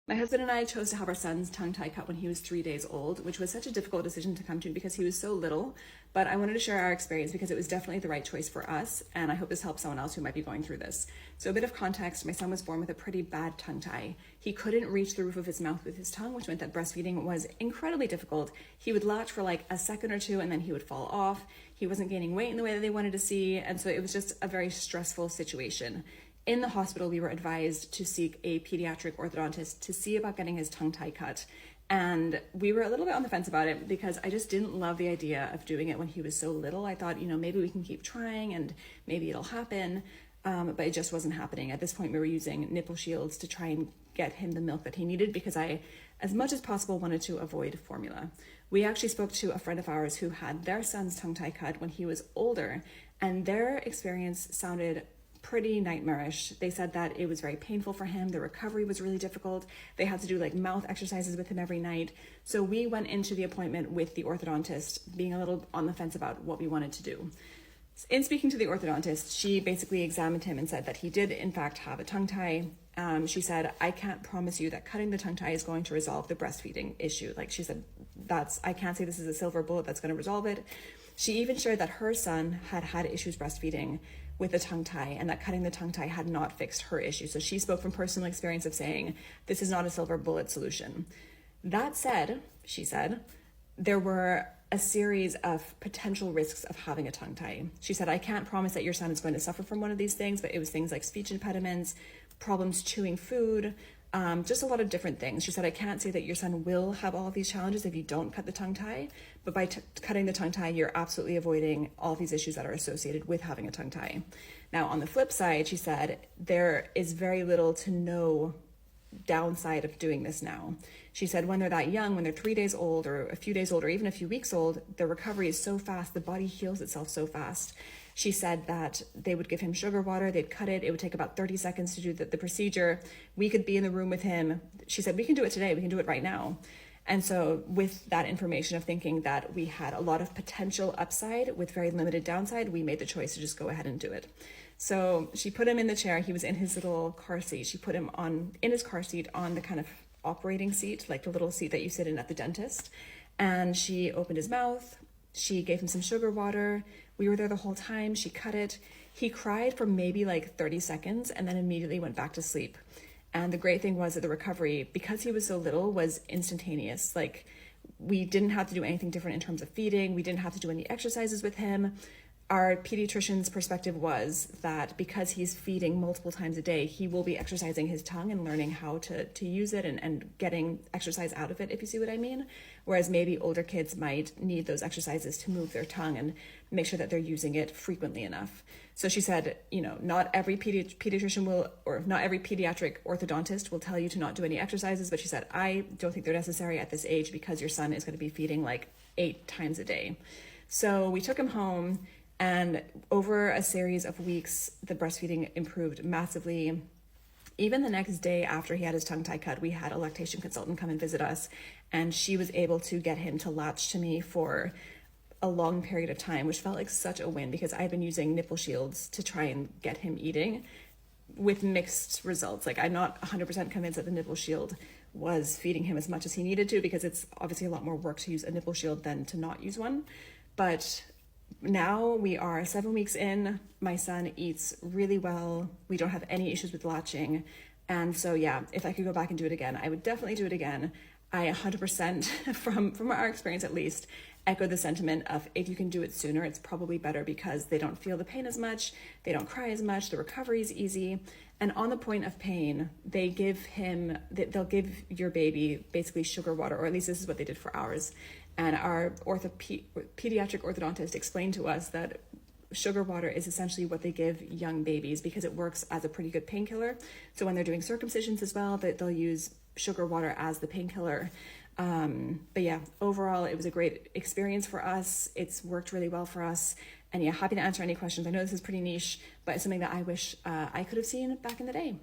My husband and I chose to have our son's tongue tie cut when he was 3 days old, which was such a difficult decision to come to because he was so little. But I wanted to share our experience because it was definitely the right choice for us. And I hope this helps someone else who might be going through this. So a bit of context, my son was born with a pretty bad tongue tie. He couldn't reach the roof of his mouth with his tongue, which meant that breastfeeding was incredibly difficult. He would latch for like a second or two and then he would fall off. He wasn't gaining weight in the way that they wanted to see. And so it was just a very stressful situation. In the hospital, we were advised to seek a pediatric orthodontist to see about getting his tongue tie cut. And we were a little bit on the fence about it because I just didn't love the idea of doing it when he was so little. I thought, maybe we can keep trying and maybe it'll happen. But it just wasn't happening. At this point, we were using nipple shields to try and get him the milk that he needed because I, as much as possible, wanted to avoid formula. We actually spoke to a friend of ours who had their son's tongue tie cut when he was older, and their experience sounded pretty nightmarish. They said that it was very painful for him. The recovery was really difficult. They had to do like mouth exercises with him every night. So we went into the appointment with the orthodontist being a little on the fence about what we wanted to do. In speaking to the orthodontist, she basically examined him and said that he did in fact have a tongue tie. She said, I can't promise you that cutting the tongue tie is going to resolve the breastfeeding issue. Like she said, I can't say this is a silver bullet that's going to resolve it. She even shared that her son had issues breastfeeding with the tongue tie and that cutting the tongue tie had not fixed her issue. So she spoke from personal experience of saying, this is not a silver bullet solution. That said, she said, there were a series of potential risks of having a tongue tie. She said, I can't promise that your son is going to suffer from one of these things, but it was things like speech impediments, problems chewing food, just a lot of different things. She said, I can't say that your son will have all of these challenges if you don't cut the tongue tie, but by cutting the tongue tie, you're absolutely avoiding all of these issues that are associated with having a tongue tie. Now, on the flip side, she said, there is very little to no downside of doing this now. She said when they're that young, when they're 3 days old or a few days old or even a few weeks old, the recovery is so fast, the body heals itself so fast. She said that they would give him sugar water, they'd cut it, it would take about 30 seconds to do the procedure. We could be in the room with him. She said, we can do it today, we can do it right now. And so with that information of thinking that we had a lot of potential upside with very limited downside, we made the choice to just go ahead and do it. So she put him in the chair. He was in his little car seat. She put him in his car seat on the kind of operating seat, like the little seat that you sit in at the dentist. And she opened his mouth. She gave him some sugar water. We were there the whole time. She cut it. He cried for maybe like 30 seconds and then immediately went back to sleep. And the great thing was that the recovery, because he was so little, was instantaneous. Like we didn't have to do anything different in terms of feeding. We didn't have to do any exercises with him. Our pediatrician's perspective was that because he's feeding multiple times a day, he will be exercising his tongue and learning how to use it and getting exercise out of it, if you see what I mean. Whereas maybe older kids might need those exercises to move their tongue and make sure that they're using it frequently enough. So she said, not every pediatrician will, or not every pediatric orthodontist will tell you to not do any exercises, but she said, I don't think they're necessary at this age because your son is going to be feeding like 8 times a day. So we took him home. And over a series of weeks, the breastfeeding improved massively. Even the next day after he had his tongue tie cut, we had a lactation consultant come and visit us, and she was able to get him to latch to me for a long period of time, which felt like such a win because I've been using nipple shields to try and get him eating with mixed results. Like I'm not 100% convinced that the nipple shield was feeding him as much as he needed to because it's obviously a lot more work to use a nipple shield than to not use one. But now we are 7 weeks in. My son eats really well. We don't have any issues with latching. And so, yeah, if I could go back and do it again, I would definitely do it again. I 100%, from our experience at least, echo the sentiment of if you can do it sooner, it's probably better because they don't feel the pain as much. They don't cry as much. The recovery is easy. And on the point of pain, they'll give your baby basically sugar water, or at least this is what they did for ours. And our pediatric orthodontist explained to us that sugar water is essentially what they give young babies because it works as a pretty good painkiller. So when they're doing circumcisions as well, they'll use sugar water as the painkiller. But yeah, overall, it was a great experience for us. It's worked really well for us. And yeah, happy to answer any questions. I know this is pretty niche, but it's something that I wish I could have seen back in the day.